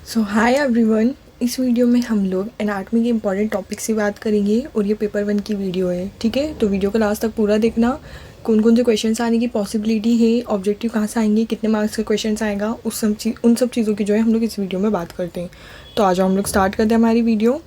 सो hi everyone. इस video में हम लोग एनाटॉमी के इंपॉर्टेंट टॉपिक से बात करेंगे और ये पेपर 1 की वीडियो है। ठीक है, तो वीडियो को लास्ट तक पूरा देखना। कौन कौन से क्वेश्चंस आने की पॉसिबिलिटी है, ऑब्जेक्टिव कहाँ से आएंगे, कितने मार्क्स का क्वेश्चंस आएगा, उन सब चीज़ों की जो है हम लोग इस वीडियो में बात करते हैं। तो आ जाओ हम लोग स्टार्ट करते हैं हमारी वीडियो।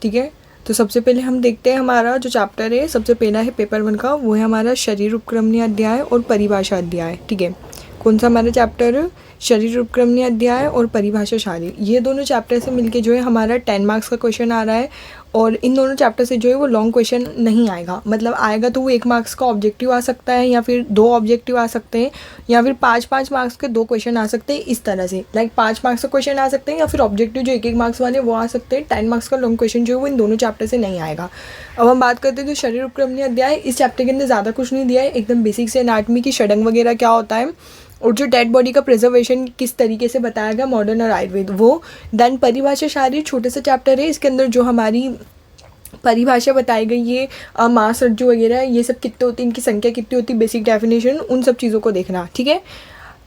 ठीक है, तो सबसे पहले हम देखते हैं हमारा जो चैप्टर है, सबसे पहला है पेपर 1 का, वो है हमारा शरीर उपक्रमणीय अध्याय और परिभाषा अध्याय। ठीक है, कौन सा हमारा चैप्टर? शरीर उपक्रमणीय अध्याय और परिभाषा शारीर। ये दोनों चैप्टर से मिलके जो है हमारा 10 मार्क्स का क्वेश्चन आ रहा है। और इन दोनों चैप्टर से जो है वो लॉन्ग क्वेश्चन नहीं आएगा, मतलब आएगा तो वो 1 मार्क्स का ऑब्जेक्टिव आ सकता है, या फिर 2 ऑब्जेक्टिव आ सकते हैं, या फिर 5-5 मार्क्स के 2 क्वेश्चन आ सकते हैं। इस तरह से 5 मार्क्स का क्वेश्चन आ सकते हैं, या फिर ऑब्जेक्टिव जो 1-1 मार्क्स वाले वो आ सकते हैं। 10 मार्क्स का लॉन्ग क्वेश्चन जो है वो इन दोनों चैप्टर से नहीं आएगा। अब हम बात करते हैं जो शरीर उपक्रमणीय अध्याय, इस चैप्टर के अंदर ज़्यादा कुछ नहीं दिया है, एकदम बेसिक से एनाटॉमी की षडंग वगैरह क्या होता है और जो डेड बॉडी का प्रिजर्वेशन किस तरीके से बताया गया मॉडर्न और आयुर्वेद, वो। देन परिभाषा शारीर छोटे से चैप्टर है, इसके अंदर जो हमारी परिभाषा बताई गई है, मांस रज्जु वगैरह ये सब कितने होती है, इनकी संख्या कितनी होती है, बेसिक डेफिनेशन, उन सब चीज़ों को देखना। ठीक है,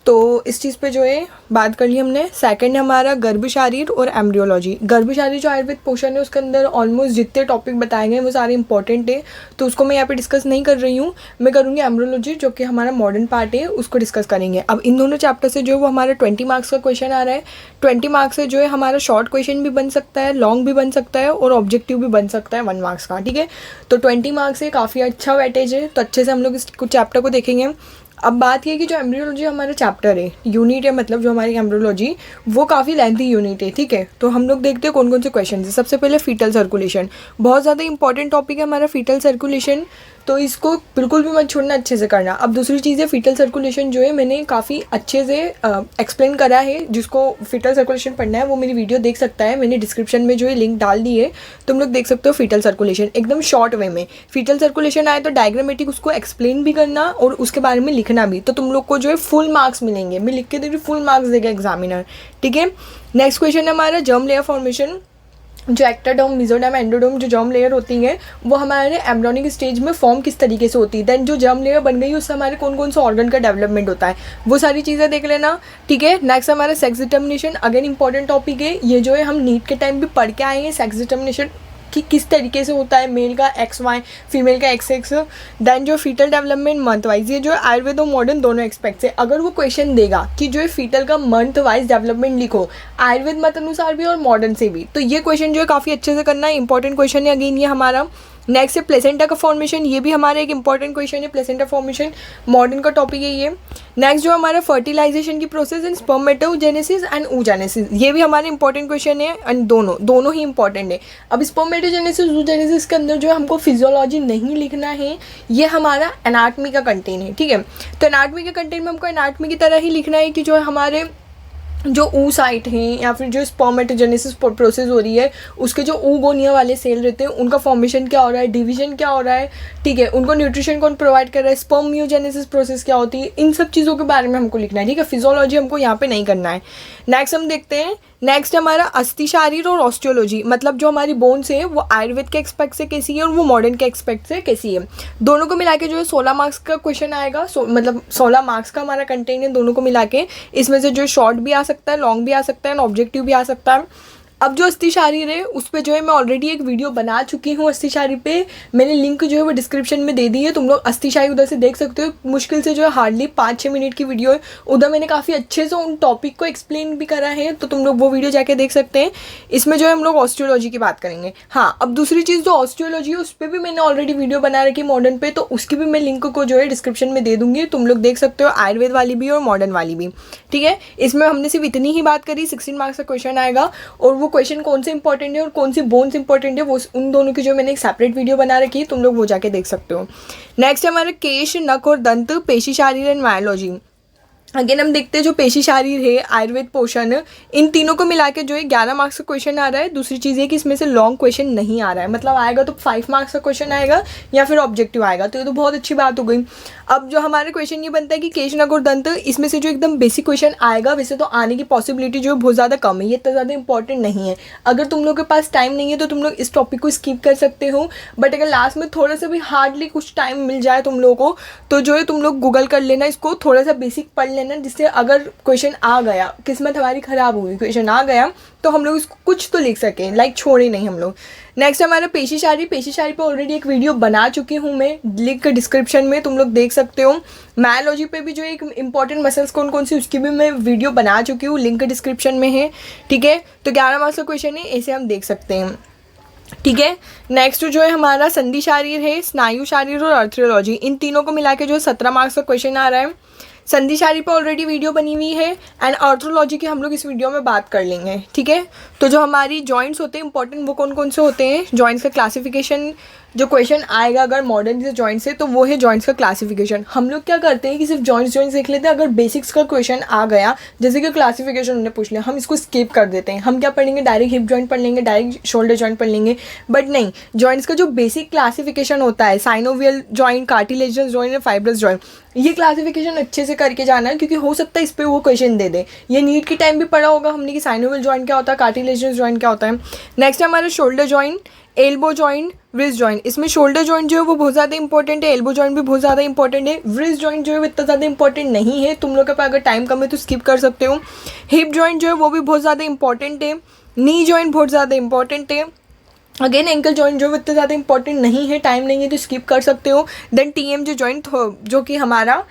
तो इस चीज़ पे जो है बात कर ली हमने। सेकंड है हमारा गर्भ शारीर और एम्ब्रियोलॉजी। गर्भ शारीर जो आयुर्वेद पोर्शन है उसके अंदर ऑलमोस्ट जितने टॉपिक बताए गए हैं वो सारे इंपॉर्टेंट है, तो उसको मैं यहाँ पे डिस्कस नहीं कर रही हूँ। मैं करूँगी एम्ब्रियोलॉजी, जो कि हमारा मॉडर्न पार्ट है, उसको डिस्कस करेंगे। अब इन दोनों चैप्टर से जो है वो हमारा 20 मार्क्स का क्वेश्चन आ रहा है। 20 मार्क्स से जो है हमारा शॉर्ट क्वेश्चन भी बन सकता है, लॉन्ग भी बन सकता है, और ऑब्जेक्टिव भी बन सकता है 1 मार्क्स का। ठीक है, तो 20 मार्क्स से काफ़ी अच्छा वेटेज है, तो अच्छे से हम लोग इस चैप्टर को देखेंगे। अब बात ये कि जो एम्ब्रियोलॉजी हमारा चैप्टर है, यूनिट है, मतलब जो हमारी एम्ब्रियोलॉजी, वो काफ़ी लेंथी यूनिट है। ठीक है, तो हम लोग देखते हैं कौन कौन से क्वेश्चन है। सबसे पहले फीटल सर्कुलेशन, बहुत ज़्यादा इंपॉर्टेंट टॉपिक है हमारा फीटल सर्कुलेशन, तो इसको बिल्कुल भी मत छोड़ना, अच्छे से करना। अब दूसरी चीज़ है फीटल सर्कुलेशन, जो है मैंने काफ़ी अच्छे से एक्सप्लेन करा है। जिसको फीटल सर्कुलेशन पढ़ना है वो मेरी वीडियो देख सकता है, मैंने डिस्क्रिप्शन में जो है लिंक डाल दी है, तुम लोग देख सकते हो। फीटल सर्कुलेशन एकदम शॉर्ट वे में, फीटल सर्कुलेशन आए तो डायग्रामेटिक उसको एक्सप्लेन भी करना और उसके बारे में लिखना भी, तो तुम लोग को जो है फुल मार्क्स मिलेंगे। मैं लिख के दे रही हूँ, फुल मार्क्स देगा एग्जामिनर। ठीक है, नेक्स्ट क्वेश्चन है हमारा जर्म लेयर फॉर्मेशन। जो एक्टोडर्म, मेसोडर्म, एंडोडर्म जो जर्म लेयर होती है वो हमारे एम्ब्रियोनिक स्टेज में फॉर्म किस तरीके से होती है। देन जो जर्म लेयर बन गई उससे हमारे कौन कौन सा ऑर्गन का डेवलपमेंट होता है, वो सारी चीज़ें देख लेना। ठीक है, नेक्स्ट हमारा sex determination, again important topic है ये, जो है हम नीट के टाइम भी पढ़ के आए हैं। सेक्स डिटर्मिनेशन कि किस तरीके से होता है, मेल का XY, फीमेल का XX। देन जो फीटल डेवलपमेंट मंथ वाइज, ये जो आयुर्वेद और मॉडर्न दोनों एक्सपेक्ट है। अगर वो क्वेश्चन देगा कि जो है फीटल का मंथ वाइज डेवलपमेंट लिखो, आयुर्वेद मत अनुसार भी और मॉडर्न से भी, तो ये क्वेश्चन जो है काफ़ी अच्छे से करना है, इंपॉर्टेंट क्वेश्चन है अगेन ये हमारा। नेक्स्ट है प्लेसेंटा का फॉर्मेशन, ये भी हमारा एक इंपॉर्टेंट क्वेश्चन है। प्लेसेंटा फॉर्मेशन मॉडर्न का टॉपिक है ये। नेक्स्ट जो हमारा फर्टिलाइजेशन की process in spermatogenesis and oogenesis, ये भी हमारे इंपॉर्टेंट क्वेश्चन है, एंड दोनों ही इंपॉर्टेंट है। अब स्पर्मेटोजेनेसिस oogenesis के अंदर जो हमको फिजियोलॉजी नहीं लिखना है, ये हमारा एनाटॉमी का कंटेंट है। ठीक है, तो एनाटॉमी के कंटेंट में हमको एनाटॉमी की तरह ही लिखना है कि जो हमारे जो ऊ साइट हैं, या फिर जो स्पर्मेटोजेनेसिस प्रोसेस हो रही है, उसके जो ऊगोनिया वाले सेल रहते हैं उनका फॉर्मेशन क्या हो रहा है, डिवीजन क्या हो रहा है। ठीक है, उनको न्यूट्रिशन कौन प्रोवाइड कर रहा है, स्पर्म म्यूजेनेसिस प्रोसेस क्या होती है, इन सब चीज़ों के बारे में हमको लिखना है। ठीक है, फिजियोलॉजी हमको यहाँ पे नहीं करना है। नेक्स्ट हम देखते हैं, नेक्स्ट हमारा अस्थि शारीर और ऑस्टियोलॉजी, मतलब जो हमारी बोन्स है वो आयुर्वेद के एक्सपेक्ट से कैसी है और वो मॉडर्न के एक्सपेक्ट से कैसी है। दोनों को मिला के जो है 16 मार्क्स का क्वेश्चन आएगा। मतलब 16 मार्क्स का हमारा कंटेंट है दोनों को मिला के। इसमें से जो शॉर्ट भी आ सकता है, लॉन्ग भी आ सकता है, और ऑब्जेक्टिव भी आ सकता है। अब जो अस्थि शारीर है उस पर जो है मैं ऑलरेडी एक वीडियो बना चुकी हूँ अस्थि शारीर पे, मैंने लिंक जो है वो डिस्क्रिप्शन में दे दी है, तुम लोग अस्थि शारीर उधर से देख सकते हो। मुश्किल से जो है हार्डली 5-6 मिनट की वीडियो है, उधर मैंने काफ़ी अच्छे से उन टॉपिक को एक्सप्लेन भी करा है, तो तुम लोग वो वीडियो जाके देख सकते हैं। इसमें जो है हम लोग ऑस्टियोलॉजी की बात करेंगे। हाँ, अब दूसरी चीज़ जो ऑस्टियोलॉजी है उस पर भी मैंने ऑलरेडी वीडियो बना रखी मॉडर्न पे, तो उसकी भी मैं लिंक को जो है डिस्क्रिप्शन में दे दूँगी, तुम लोग देख सकते हो, आयुर्वेद वाली भी और मॉडर्न वाली भी। ठीक है, इसमें हमने सिर्फ इतनी ही बात करी। 16 मार्क्स का क्वेश्चन आएगा, और वो क्वेश्चन कौन से इंपॉर्टेंट है और कौन सी बोन्स इंपॉर्टेंट है, वो उन दोनों की जो मैंने एक सेपरेट वीडियो बना रखी है, तुम लोग वो जाके देख सकते हो। नेक्स्ट है हमारे केश, नख और दंत, पेशी शारीर एंड मायोलॉजी। अगेन हम देखते हैं जो पेशी शारीर है, आयुर्वेद पोषण, इन तीनों को मिला के जो है 11 मार्क्स का क्वेश्चन आ रहा है। दूसरी चीज़ है कि इसमें से लॉन्ग क्वेश्चन नहीं आ रहा है, मतलब आएगा तो 5 मार्क्स का क्वेश्चन आएगा या फिर ऑब्जेक्टिव आएगा, तो ये तो बहुत अच्छी बात हो गई। अब जो हमारे क्वेश्चन ये बनता है कि केश, नख और दंत, इसमें से जो एकदम बेसिक क्वेश्चन आएगा, वैसे तो आने की पॉसिबिलिटी जो है बहुत ज़्यादा कम है, ये इतना ज़्यादा इंपॉर्टेंट नहीं है। अगर तुम लोग के पास टाइम नहीं है तो तुम लोग इस टॉपिक को स्किप कर सकते हो, बट अगर लास्ट में थोड़ा सा भी हार्डली कुछ टाइम मिल जाए तुम लोगों को, तो जो है तुम लोग गूगल कर लेना, इसको थोड़ा सा बेसिक पढ़ लेना, जिससे अगर क्वेश्चन आ गया, किस्मत हमारी ख़राब हुई, क्वेश्चन आ गया तो हम लोग इसको कुछ तो लिख सकें, लाइक छोड़े नहीं हम लोग। नेक्स्ट हमारा पेशी शायरी पे ऑलरेडी एक वीडियो बना चुकी हूँ मैं, लिंक डिस्क्रिप्शन में तुम लोग देख सकते हो। मायोलॉजी पे भी जो एक इंपॉर्टेंट मसल्स कौन कौन सी, उसकी भी मैं वीडियो बना चुकी हूँ, लिंक डिस्क्रिप्शन में है, ठीक है। तो 11 मार्क्स का क्वेश्चन है, ऐसे हम देख सकते हैं, ठीक है। नेक्स्ट जो है हमारा संधि शारीर है, स्नायु शारीर और आर्थ्रोलॉजी, इन तीनों को मिला के जो 17 मार्क्स का क्वेश्चन आ रहा है। संधि शारीर पर ऑलरेडी वीडियो बनी हुई है, एंड आर्थ्रोलॉजी की हम लोग इस वीडियो में बात कर लेंगे, ठीक है। तो जो हमारी जॉइंट्स होते हैं इंपॉर्टेंट, वो कौन कौन से होते हैं, जॉइंट्स का क्लासिफिकेशन, जो क्वेश्चन आएगा अगर मॉडर्न से जॉइंट्स है तो वो है जॉइंट्स का क्लासिफिकेशन। हम लोग क्या करते हैं कि सिर्फ जॉइंट्स देख लेते हैं, अगर बेसिक्स का क्वेश्चन आ गया जैसे कि क्लासिफिकेशन उन्होंने पूछ लिया, हम इसको स्किप कर देते हैं। हम क्या पढ़ेंगे, डायरेक्ट हिप जॉइंट पढ़ लेंगे, डायरेक्ट शोल्डर जॉइंट पढ़ लेंगे, बट नहीं, जॉइंट्स का जो बेसिक क्लासिफिकेशन होता है, साइनोवियल जॉइंट, कार्टिलेजियस जॉइंट या फाइब्रस जॉइंट, ये क्लासिफिकेशन अच्छे से करके जाना है, क्योंकि हो सकता है इस पर वो क्वेश्चन दे दे। ये नीट के टाइम भी पढ़ा होगा हमने कि साइनोवियल जॉइंट क्या होता है, कार्टिलेजियस जॉइंट क्या होता है। नेक्स्ट है हमारा shoulder joint, elbow joint, wrist joint. इसमें शोल्डर जॉइंट जो है वो बहुत ज़्यादा इंपॉर्टेंट है, एल्बो जॉइंट भी बहुत ज़्यादा इंपॉर्टेंट है, व्रिस्ट जॉइंट जो है वो इतना ज़्यादा इंपॉर्टेंट नहीं है, तुम लोग के पास अगर टाइम कम है तो स्किप कर सकते हो। हिप जॉइंट जो है वो भी बहुत ज़्यादा इंपॉर्टेंट है, नी जॉइंट बहुत ज़्यादा इंपॉर्टेंट है, अगेन एंकल जॉइंट जो इतना ज़्यादा इंपॉर्टेंट नहीं है, टाइम नहीं है तो स्किप कर सकते हो। देन टीएम जो जॉइंट जो कि हमारा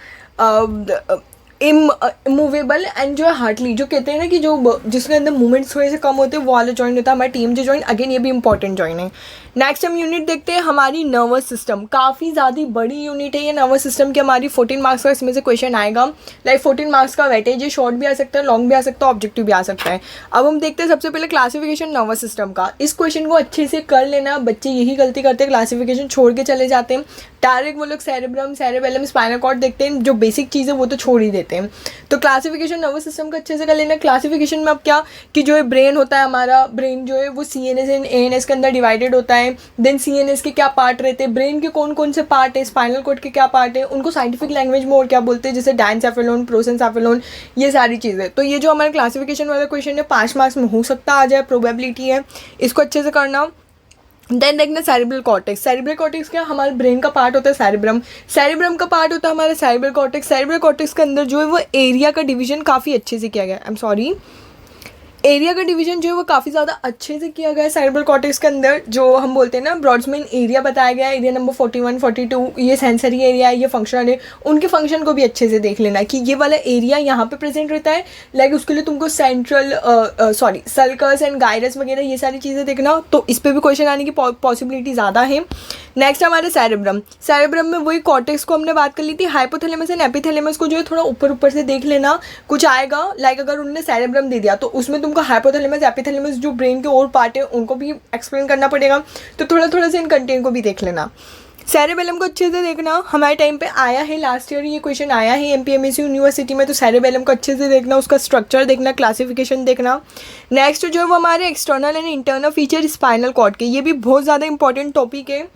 इमूवेबल एंड जो है हार्टली, जो कहते हैं ना कि जो जिसके अंदर मूवमेंट्स थोड़े से कम होते हैं वो वाला जॉइंट होता है हमारा टीएम जो जॉइंट, अगेन ये भी इंपॉर्टेंट जॉइंट है। नेक्स्ट हम यूनिट देखते हैं हमारी नर्वस सिस्टम, काफ़ी ज़्यादा बड़ी यूनिट है ये नर्वस सिस्टम की, हमारी 14 मार्क्स का इसमें से क्वेश्चन आएगा, लाइक 14 मार्क्स का वेटेज है, शॉर्ट भी आ सकता है, लॉन्ग भी आ सकता है, ऑब्जेक्टिव भी आ सकता है। अब हम देखते हैं सबसे पहले क्लासिफिकेशन नर्वस सिस्टम का। इस क्वेश्चन को अच्छे से कर लेना, बच्चे यही गलती करते हैं, क्लासिफिकेशन छोड़ के चले जाते हैं, डायरेक्ट वो लोग सेरेब्रम, सेरेबेलम, स्पाइनल कॉर्ड देखते हैं, जो बेसिक चीज़ है वो तो छोड़ ही देते हैं। तो क्लासिफिकेशन नर्वस सिस्टम का अच्छे से कर लेना। क्लासिफिकेशन में अब क्या कि जो है ब्रेन होता है हमारा, ब्रेन जो है वो CNS एंड ANS के अंदर डिवाइडेड होता है। देन CNS के क्या पार्ट रहते हैं, ब्रेन के कौन कौन से पार्ट है, स्पाइनल कॉर्ड के क्या पार्ट है, उनको साइंटिफिक लैंग्वेज में और क्या बोलते हैं, जैसे डायनसेफेलोन, प्रोसेनसेफेलोन, ये सारी चीज़ें। तो ये जो हमारा क्लासिफिकेशन वाला क्वेश्चन है 5 मार्क्स में हो सकता आ जाए, प्रोबेबिलिटी है, इसको अच्छे से करना। देन देखना सेरिब्रल कॉर्टेक्स, सेरिब्रल कॉर्टेक्स क्या हमारे ब्रेन का पार्ट होता है, सेरिब्रम, सेरिब्रम का पार्ट होता है हमारा सेरिब्रल कॉर्टेक्स। सेरिब्रल कॉर्टेक्स के अंदर जो है वो एरिया का डिवीजन काफ़ी अच्छे से किया गया है, एरिया का डिवीजन जो है वो काफ़ी ज़्यादा अच्छे से किया गया है सेरिब्रल कॉर्टेक्स के अंदर। जो हम बोलते हैं ना ब्रॉड्समैन एरिया बताया गया है, एरिया नंबर 41, 42, ये सेंसरी एरिया है, ये फंक्शनल है, उनके फंक्शन को भी अच्छे से देख लेना कि ये वाला एरिया यहाँ पे प्रेजेंट रहता है, लाइक उसके लिए तुमको सल्कस एंड गायरस वगैरह ये सारी चीज़ें देखना, तो इस पर भी क्वेश्चन आने की पॉसिबिलिटी ज़्यादा है। नेक्स्ट हमारे सेरेब्रम, सेरेब्रम में वही कॉर्टेक्स को हमने बात कर ली थी, हाइपोथैलेमस एंड एपिथैलेमस को जो है थोड़ा ऊपर ऊपर से देख लेना, कुछ आएगा लाइक अगर उन्होंने सेरेब्रम दे दिया तो उसमें तुमको हाइपोथैलेमस, एपिथैलेमस जो ब्रेन के और पार्ट है उनको भी एक्सप्लेन करना पड़ेगा, तो थोड़ा थोड़ा से इन कंटेंट को भी देख लेना। सेरेबेलम को अच्छे से देखना, हमारे टाइम पे आया है, लास्ट ईयर ये क्वेश्चन आया है MPMSU यूनिवर्सिटी में, तो सेरेबेलम को अच्छे से देखना, उसका स्ट्रक्चर देखना, क्लासिफिकेशन देखना। नेक्स्ट जो है वो हमारे external and internal feature spinal cord के, ये भी बहुत ज़्यादा इंपॉर्टेंट टॉपिक है,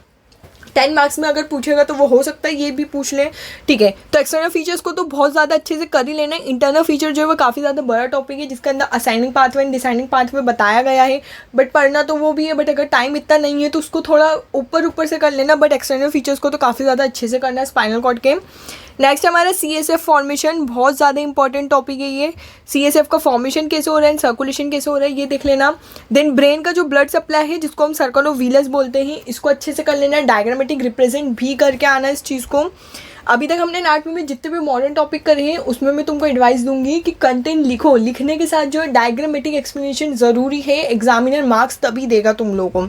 10 मार्क्स में अगर पूछेगा तो वो हो सकता है ये भी पूछ लें, ठीक है। तो एक्सटर्नल फीचर्स को तो बहुत ज़्यादा अच्छे से कर ही लेना है। इंटरनल फीचर जो है वो काफ़ी ज़्यादा बड़ा टॉपिक है, जिसके अंदर assigning pathway and designing pathway बताया गया है, बट पढ़ना तो वो भी है, बट अगर टाइम इतना नहीं है तो उसको थोड़ा ऊपर ऊपर से कर लेना, बट एक्सटर्नल फीचर्स को तो काफ़ी ज़्यादा अच्छे से करना है स्पाइनल कॉर्ड के। नेक्स्ट हमारा CSF फॉर्मेशन, बहुत ज़्यादा इंपॉर्टेंट टॉपिक है ये, CSF का फॉर्मेशन कैसे हो रहा है, सर्कुलेशन कैसे हो रहा है, ये देख लेना। देन ब्रेन का जो ब्लड सप्लाई है जिसको हम सर्कल ऑफ व्हीलस बोलते हैं, इसको अच्छे से कर लेना, डायग्रामेटिक रिप्रेजेंट भी करके आना इस चीज़ को। अभी तक हमने एनाटॉमी में जितने भी मॉडर्न टॉपिक करे हैं उसमें मैं तुमको एडवाइस दूंगी कि कंटेंट लिखो, लिखने के साथ जो है डायग्रामेटिक एक्सप्लेनेशन ज़रूरी है, एग्जामिनर मार्क्स तभी देगा तुम लोगों को।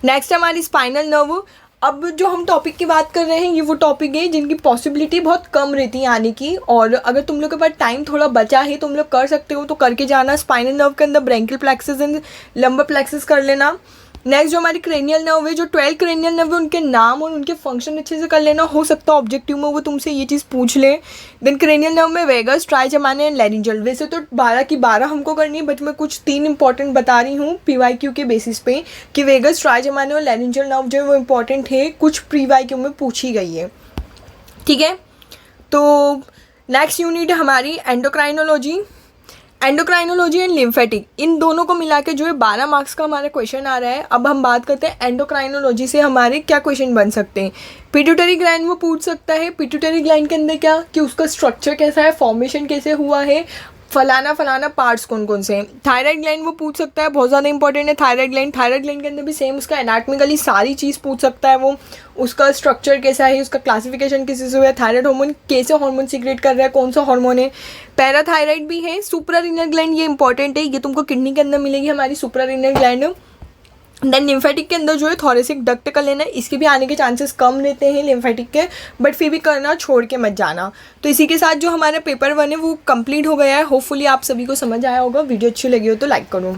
नेक्स्ट हमारी स्पाइनल नर्व, अब जो हम टॉपिक की बात कर रहे हैं ये वो टॉपिक है जिनकी पॉसिबिलिटी बहुत कम रहती है आने की, और अगर तुम लोग के पास टाइम थोड़ा बचा है तुम लोग कर सकते हो तो करके जाना। स्पाइनल नर्व के अंदर branchial plexus and lumbar plexus कर लेना। नेक्स्ट जो हमारी क्रेनियल नर्व है, जो 12 क्रेनियल नर्व है उनके नाम और उनके फंक्शन अच्छे से कर लेना, हो सकता है ऑब्जेक्टिव में वो तुमसे ये चीज़ पूछ ले। देन क्रेनियल नर्व में वेगस, ट्राइजेमिनल एंड लैरिंजियल, वैसे तो 12 की 12 हमको करनी है, बट मैं कुछ 3 इंपॉर्टेंट बता रही हूँ PYQ के बेसिस पे कि वेगस, ट्राइजेमिनल और लैरिंजियल नर्व जो है वो इंपॉर्टेंट है, कुछ PYQ में पूछी गई है, ठीक है। तो नेक्स्ट यूनिट है हमारी एंडोक्राइनोलॉजी। एंडोक्राइनोलॉजी एंड लिम्फेटिक, इन दोनों को मिला के जो है 12 मार्क्स का हमारा क्वेश्चन आ रहा है। अब हम बात करते हैं एंडोक्राइनोलॉजी से हमारे क्या क्वेश्चन बन सकते हैं। पिट्यूटरी ग्लैंड वो पूछ सकता है, पिट्यूटरी ग्लैंड के अंदर क्या कि उसका स्ट्रक्चर कैसा है, फॉर्मेशन कैसे हुआ है, फलाना फलाना पार्ट्स कौन कौन से हैं। थायराइड ग्लैंड वो पूछ सकता है, बहुत ज़्यादा इंपॉर्टेंट है थायराइड ग्लैंड। थायराइड ग्लैंड के अंदर भी सेम उसका एनाटॉमिकली सारी चीज़ पूछ सकता है वो, उसका स्ट्रक्चर कैसा है, उसका क्लासिफिकेशन किसी से हुआ है, थायराइड हार्मोन कैसे हार्मोन सीक्रेट कर रहा है, कौन सा हार्मोन है। पैराथायराइड भी है। सुप्रारीनल ग्लैंड ये इंपॉर्टेंट है, ये तुमको किडनी के अंदर मिलेगी हमारी सुप्रारीनल ग्लैंड। देन लिम्फेटिक के अंदर जो है थोरेसिक डक्ट का लेना है, इसके भी आने के चांसेस कम रहते हैं लिम्फेटिक के, बट फिर भी करना, छोड़ के मत जाना। तो इसी के साथ जो हमारा पेपर 1 है वो कंप्लीट हो गया है। होपफुली आप सभी को समझ आया होगा। वीडियो अच्छी लगी हो तो लाइक करो।